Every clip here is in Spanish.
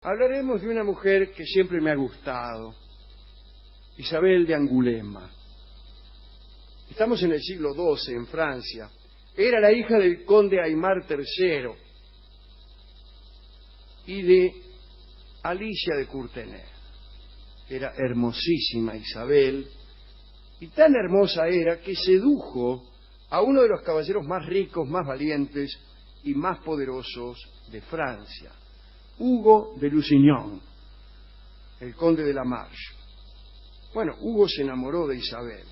Hablaremos de una mujer que siempre me ha gustado, Isabel de Angulema. Estamos en el siglo XII, en Francia. Era la hija del conde Aimar III y de Alicia de Courtenay. Era hermosísima Isabel, y tan hermosa era que sedujo a uno de los caballeros más ricos, más valientes y más poderosos de Francia, Hugo de Lusignan, el conde de la Marche. Bueno, Hugo se enamoró de Isabel.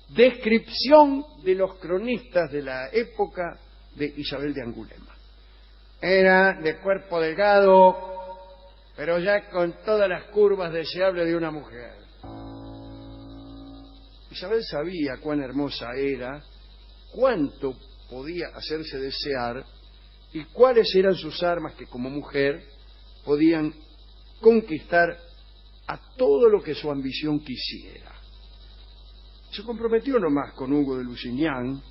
Descripción de los cronistas de la época de Isabel de Angulema. Era de cuerpo delgado, pero ya con todas las curvas deseables de una mujer. Isabel sabía cuán hermosa era, cuánto podía hacerse desear y cuáles eran sus armas que como mujer podían conquistar a todo lo que su ambición quisiera. Se comprometió nomás con Hugo de Lusignan,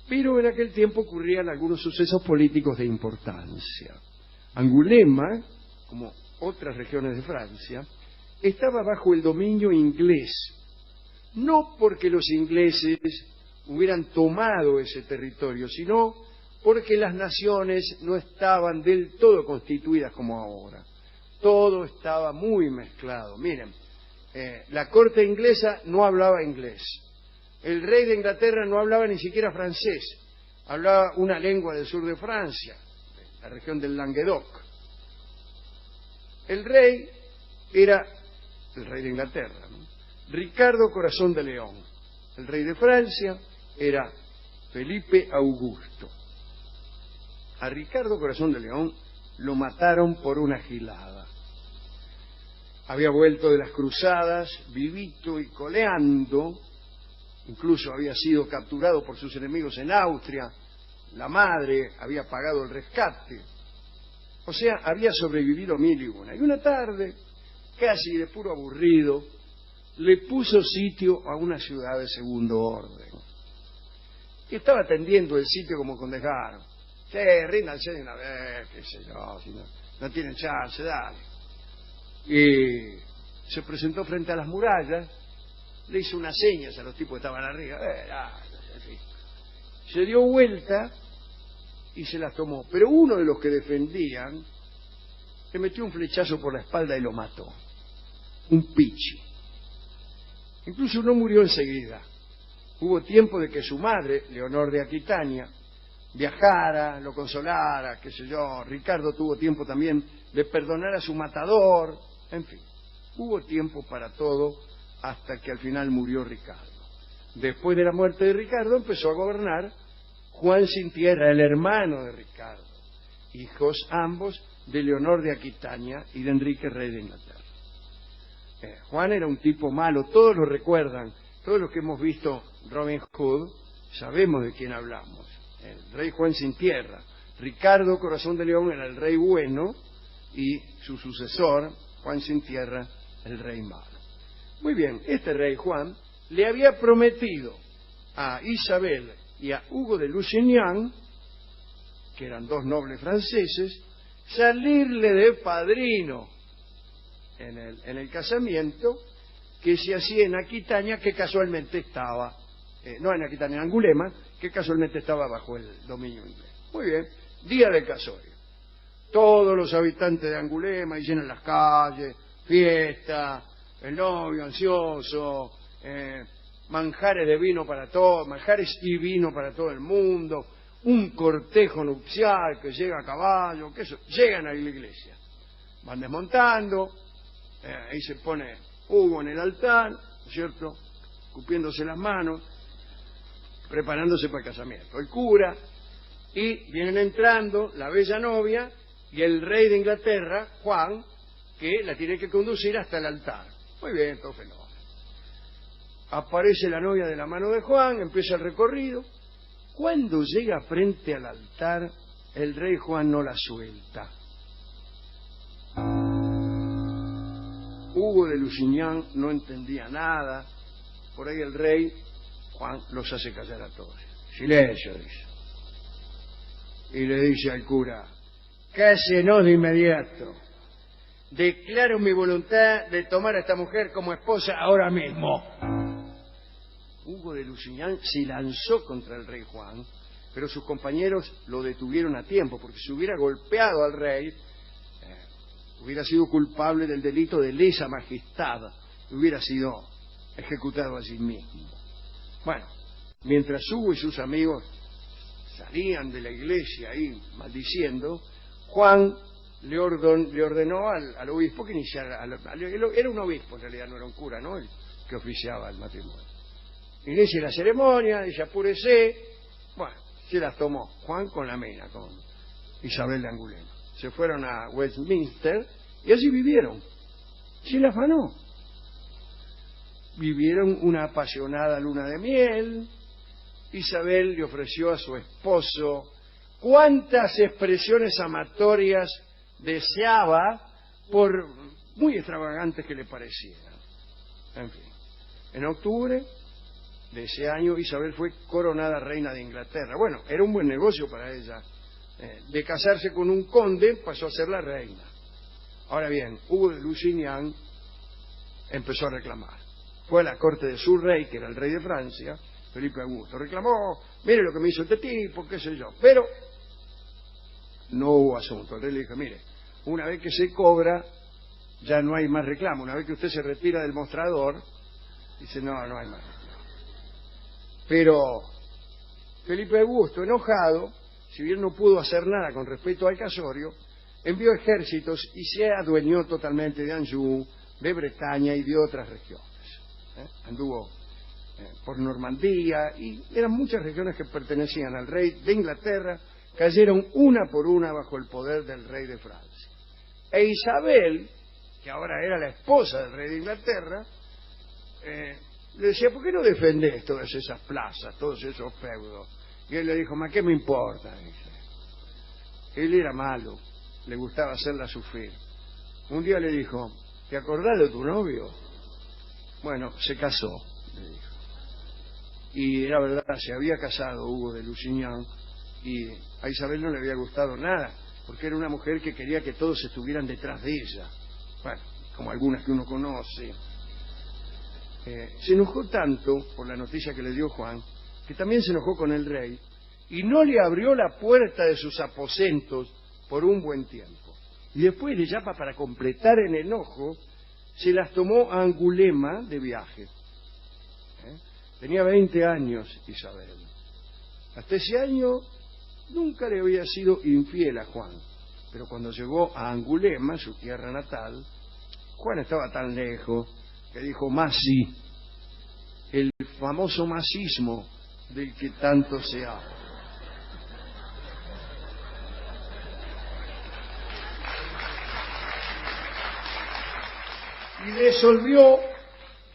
pero en aquel tiempo ocurrían algunos sucesos políticos de importancia. Angulema, como otras regiones de Francia, estaba bajo el dominio inglés, no porque los ingleses hubieran tomado ese territorio, sino porque las naciones no estaban del todo constituidas como ahora. Todo estaba muy mezclado. Miren, la corte inglesa no hablaba inglés. El rey de Inglaterra no hablaba ni siquiera francés. Hablaba una lengua del sur de Francia, la región del Languedoc. El rey era el rey de Inglaterra, ¿no? Ricardo Corazón de León. El rey de Francia era Felipe Augusto. A Ricardo Corazón de León lo mataron por una gilada. Había vuelto de las cruzadas, vivito y coleando, incluso había sido capturado por sus enemigos en Austria, la madre había pagado el rescate, o sea, había sobrevivido 1001. Y una tarde, casi de puro aburrido, le puso sitio a una ciudad de segundo orden. Y estaba atendiendo el sitio como con desgano. Ríndanse de una vez, qué sé yo, si no tienen chance, dale. Y se presentó frente a las murallas, le hizo unas señas a los tipos que estaban arriba, en fin. Se dio vuelta y se las tomó. Pero uno de los que defendían le metió un flechazo por la espalda y lo mató. Un pichi. Incluso no murió enseguida. Hubo tiempo de que su madre, Leonor de Aquitania, viajara, lo consolara, qué sé yo. Ricardo tuvo tiempo también de perdonar a su matador. En fin, hubo tiempo para todo hasta que al final murió Ricardo. Después de la muerte de Ricardo empezó a gobernar Juan Sin Tierra, el hermano de Ricardo, hijos ambos de Leonor de Aquitania y de Enrique, rey de Inglaterra. Juan era un tipo malo, todos lo recuerdan, todos los que hemos visto Robin Hood sabemos de quién hablamos. El rey Juan Sin Tierra. Ricardo Corazón de León era el rey bueno y su sucesor, Juan Sin Tierra, el rey malo. Muy bien, este rey Juan le había prometido a Isabel y a Hugo de Lusignan, que eran dos nobles franceses, salirle de padrino en el casamiento que se hacía en Aquitania, que casualmente estaba, no en Aquitania, en Angulema, que casualmente estaba bajo el dominio inglés. Muy bien, día del casorio. Todos los habitantes de Angulema y llenan las calles, fiesta, el novio ansioso, manjares de vino para todos, manjares y vino para todo el mundo, un cortejo nupcial que llega a caballo, que eso, llegan a la iglesia, van desmontando, ahí se pone Hugo en el altar, ¿no es cierto?, escupiéndose las manos, preparándose para el casamiento. El cura, y vienen entrando la bella novia y el rey de Inglaterra, Juan, que la tiene que conducir hasta el altar. Muy bien, todo fenómeno. Aparece la novia de la mano de Juan, empieza el recorrido. Cuando llega frente al altar, el rey Juan no la suelta. Hugo de Lusignan no entendía nada. Por ahí el rey Juan los hace callar a todos. Silencio, dice. Y le dice al cura: cásenos de inmediato. Declaro mi voluntad de tomar a esta mujer como esposa ahora mismo. Hugo de Lusignan se lanzó contra el rey Juan, pero sus compañeros lo detuvieron a tiempo, porque si hubiera golpeado al rey, hubiera sido culpable del delito de lesa majestad, hubiera sido ejecutado allí mismo. Bueno, mientras Hugo y sus amigos salían de la iglesia ahí maldiciendo, Juan le ordenó al obispo que iniciara, era un obispo en realidad, no era un cura, ¿no?, el que oficiaba el matrimonio. Inicie la ceremonia, dice apúrese. Bueno, se las tomó Juan con la mena, con Isabel de Angulema. Se fueron a Westminster y allí vivieron. Se la afanó. Vivieron una apasionada luna de miel. Isabel le ofreció a su esposo cuantas expresiones amatorias deseaba, por muy extravagantes que le parecieran. En fin, en octubre de ese año Isabel fue coronada reina de Inglaterra. Bueno, era un buen negocio para ella. De casarse con un conde pasó a ser la reina. Ahora bien, Hugo de Lusignan empezó a reclamar. Fue a la corte de su rey, que era el rey de Francia, Felipe Augusto. Reclamó, mire lo que me hizo este tipo, qué sé yo. Pero no hubo asunto. El rey le dijo, mire, una vez que se cobra, ya no hay más reclamo. Una vez que usted se retira del mostrador, dice, no hay más reclamo. Pero Felipe Augusto, enojado, si bien no pudo hacer nada con respecto al casorio, envió ejércitos y se adueñó totalmente de Anjou, de Bretaña y de otras regiones. Anduvo por Normandía, y eran muchas regiones que pertenecían al rey de Inglaterra, cayeron una por una bajo el poder del rey de Francia. E Isabel, que ahora era la esposa del rey de Inglaterra, le decía, ¿por qué no defendés todas esas plazas, todos esos feudos? Y él le dijo, ¿ma qué me importa? Dice. Él era malo, le gustaba hacerla sufrir. Un día le dijo, ¿te acordás de tu novio? Bueno, se casó, le dijo. Y era verdad, se había casado Hugo de Lusignan, y a Isabel no le había gustado nada, porque era una mujer que quería que todos estuvieran detrás de ella. Bueno, como algunas que uno conoce. Se enojó tanto por la noticia que le dio Juan, que también se enojó con el rey, y no le abrió la puerta de sus aposentos por un buen tiempo. Y después le llama para completar el enojo, se las tomó a Angulema de viaje. Tenía 20 años Isabel. Hasta ese año nunca le había sido infiel a Juan, pero cuando llegó a Angulema, su tierra natal, Juan estaba tan lejos que dijo Masi, el famoso masismo del que tanto se habla. Y resolvió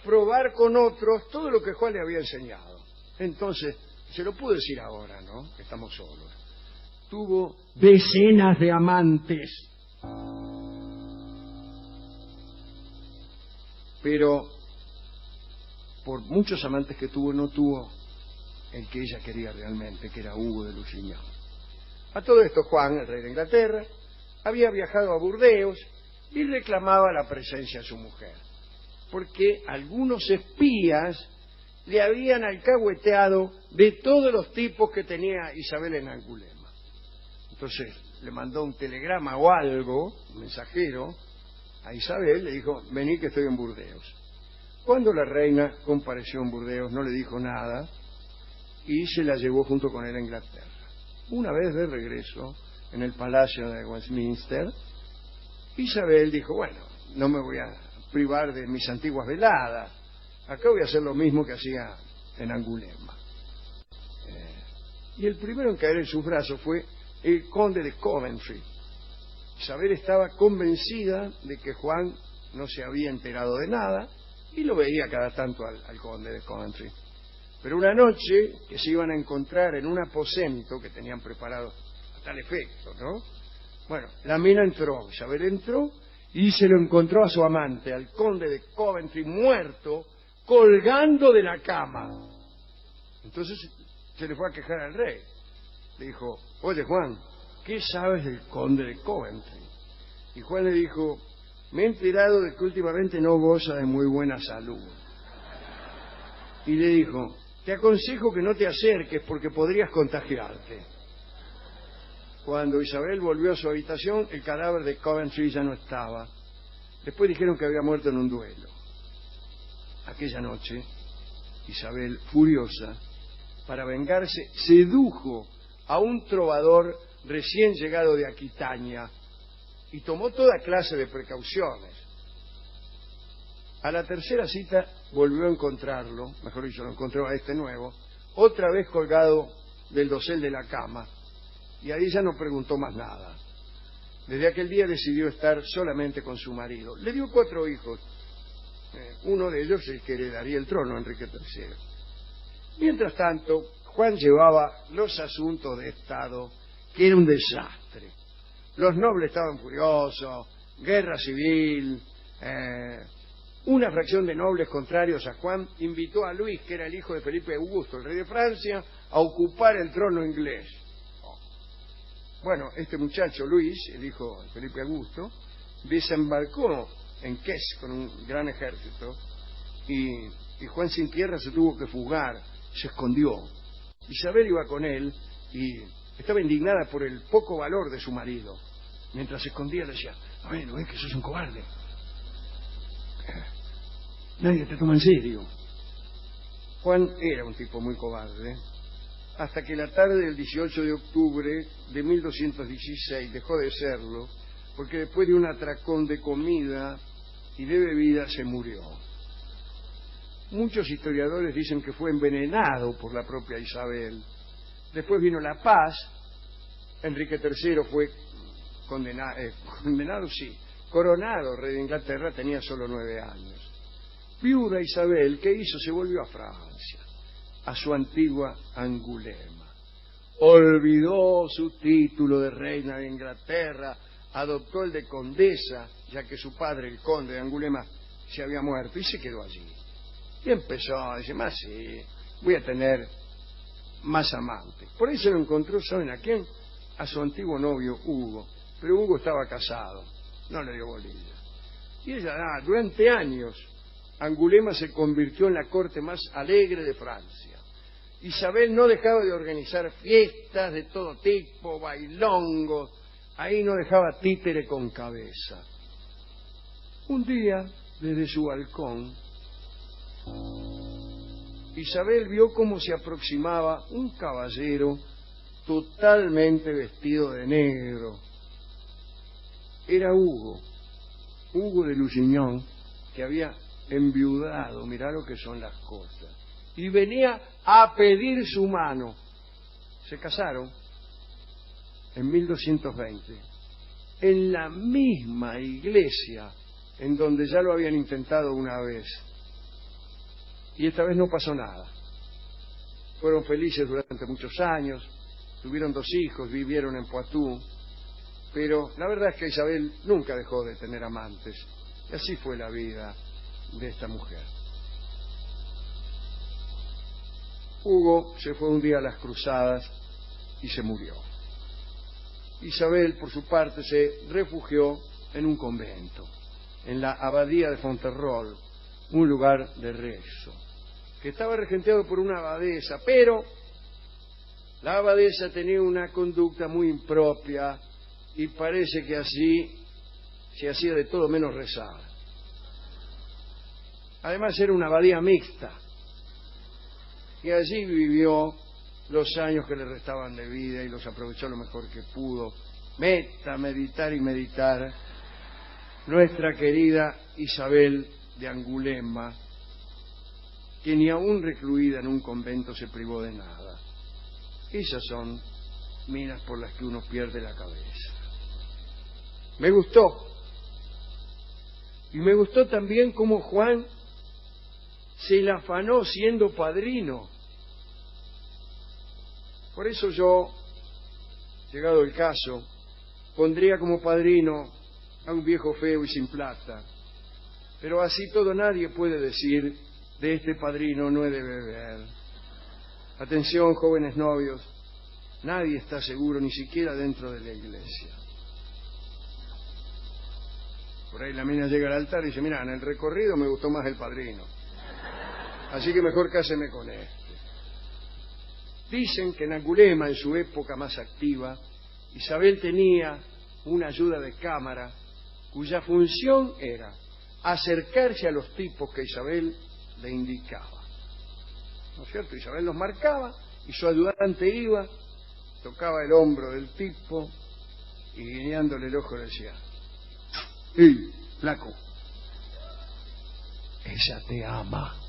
probar con otros todo lo que Juan le había enseñado. Entonces, se lo puedo decir ahora, ¿no?, que estamos solos. Tuvo decenas de amantes, pero por muchos amantes que tuvo, no tuvo el que ella quería realmente, que era Hugo de Lusignan. A todo esto, Juan, el rey de Inglaterra, había viajado a Burdeos y reclamaba la presencia de su mujer, porque algunos espías le habían alcahueteado de todos los tipos que tenía Isabel en Angulema. Entonces le mandó un telegrama o algo, un mensajero, a Isabel, le dijo, vení que estoy en Burdeos. Cuando la reina compareció en Burdeos, no le dijo nada y se la llevó junto con él a Inglaterra. Una vez de regreso en el palacio de Westminster, Isabel dijo, bueno, no me voy a privar de mis antiguas veladas, acá voy a hacer lo mismo que hacía en Angulema. Y el primero en caer en sus brazos fue el conde de Coventry. Isabel estaba convencida de que Juan no se había enterado de nada y lo veía cada tanto al conde de Coventry. Pero una noche que se iban a encontrar en un aposento que tenían preparado a tal efecto, ¿no? Bueno, la mina entró, Isabel entró y se lo encontró a su amante, al conde de Coventry, muerto, colgando de la cama. Entonces se le fue a quejar al rey. Le dijo, oye Juan, ¿qué sabes del conde de Coventry? Y Juan le dijo, me he enterado de que últimamente no goza de muy buena salud. Y le dijo, te aconsejo que no te acerques porque podrías contagiarte. Cuando Isabel volvió a su habitación, el cadáver de Coventry ya no estaba. Después dijeron que había muerto en un duelo. Aquella noche, Isabel, furiosa, para vengarse, sedujo a un trovador recién llegado de Aquitania y tomó toda clase de precauciones. A la tercera cita volvió a encontrarlo, mejor dicho, lo encontró a este nuevo, otra vez colgado del dosel de la cama, y ahí ya no preguntó más nada. Desde aquel día decidió estar solamente con su marido. Le dio 4 hijos, uno de ellos el que heredaría el trono, Enrique III. Mientras tanto, Juan llevaba los asuntos de Estado, que era un desastre. Los nobles estaban furiosos, guerra civil. Una fracción de nobles contrarios a Juan invitó a Luis, que era el hijo de Felipe Augusto, el rey de Francia, a ocupar el trono inglés. Bueno, este muchacho Luis, el hijo de Felipe Augusto, desembarcó en Ques con un gran ejército y Juan sin tierra se tuvo que fugar, se escondió. Isabel iba con él y estaba indignada por el poco valor de su marido. Mientras se escondía le decía, ¿no ves que sos un cobarde? Nadie te toma en serio. Juan era un tipo muy cobarde, hasta que la tarde del 18 de octubre de 1216 dejó de serlo, porque después de un atracón de comida y de bebida se murió. Muchos historiadores dicen que fue envenenado por la propia Isabel. Después vino la paz, Enrique III fue coronado rey de Inglaterra, tenía solo 9 años. Viuda Isabel, ¿qué hizo? Se volvió a Francia, a su antigua Angulema. Olvidó su título de reina de Inglaterra, adoptó el de condesa, ya que su padre, el conde de Angulema, se había muerto, y se quedó allí. Y empezó a decir, más sí, voy a tener más amantes. Por ahí se lo encontró, ¿saben a quién? A su antiguo novio, Hugo. Pero Hugo estaba casado, no le dio bolilla. Y ella, durante años, Angulema se convirtió en la corte más alegre de Francia. Isabel no dejaba de organizar fiestas de todo tipo, bailongos, ahí no dejaba títere con cabeza. Un día, desde su balcón, Isabel vio cómo se aproximaba un caballero totalmente vestido de negro. Era Hugo de Lusignan, que había enviudado, mirá lo que son las cosas, y venía a pedir su mano. Se casaron en 1220, en la misma iglesia en donde ya lo habían intentado una vez. Y esta vez no pasó nada. Fueron felices durante muchos años, tuvieron 2 hijos, vivieron en Poitou, pero la verdad es que Isabel nunca dejó de tener amantes. Y así fue la vida de esta mujer. Hugo se fue un día a las cruzadas y se murió. Isabel, por su parte, se refugió en un convento, en la abadía de Fonterrol, un lugar de rezo, que estaba regenteado por una abadesa, pero la abadesa tenía una conducta muy impropia y parece que así se hacía de todo menos rezar. Además era una abadía mixta, y allí vivió los años que le restaban de vida y los aprovechó lo mejor que pudo. Meditar y meditar nuestra querida Isabel de Angulema, que ni aún recluida en un convento se privó de nada. Esas son minas por las que uno pierde la cabeza. Me gustó. Y me gustó también cómo Juan se la afanó siendo padrino. Por eso yo, llegado el caso, pondría como padrino a un viejo feo y sin plata. Pero así todo nadie puede decir, de este padrino no he de beber. Atención, jóvenes novios, Nadie está seguro, ni siquiera dentro de la iglesia. Por ahí la mina llega al altar y dice, mira, en el recorrido me gustó más el padrino, así que mejor cáseme con este. Dicen que en Angulema, en su época más activa, Isabel tenía una ayuda de cámara cuya función era acercarse a los tipos que Isabel le indicaba. ¿No es cierto? Isabel los marcaba y su ayudante iba, tocaba el hombro del tipo y guiñándole el ojo le decía, ¡Ey, flaco! Ella te ama.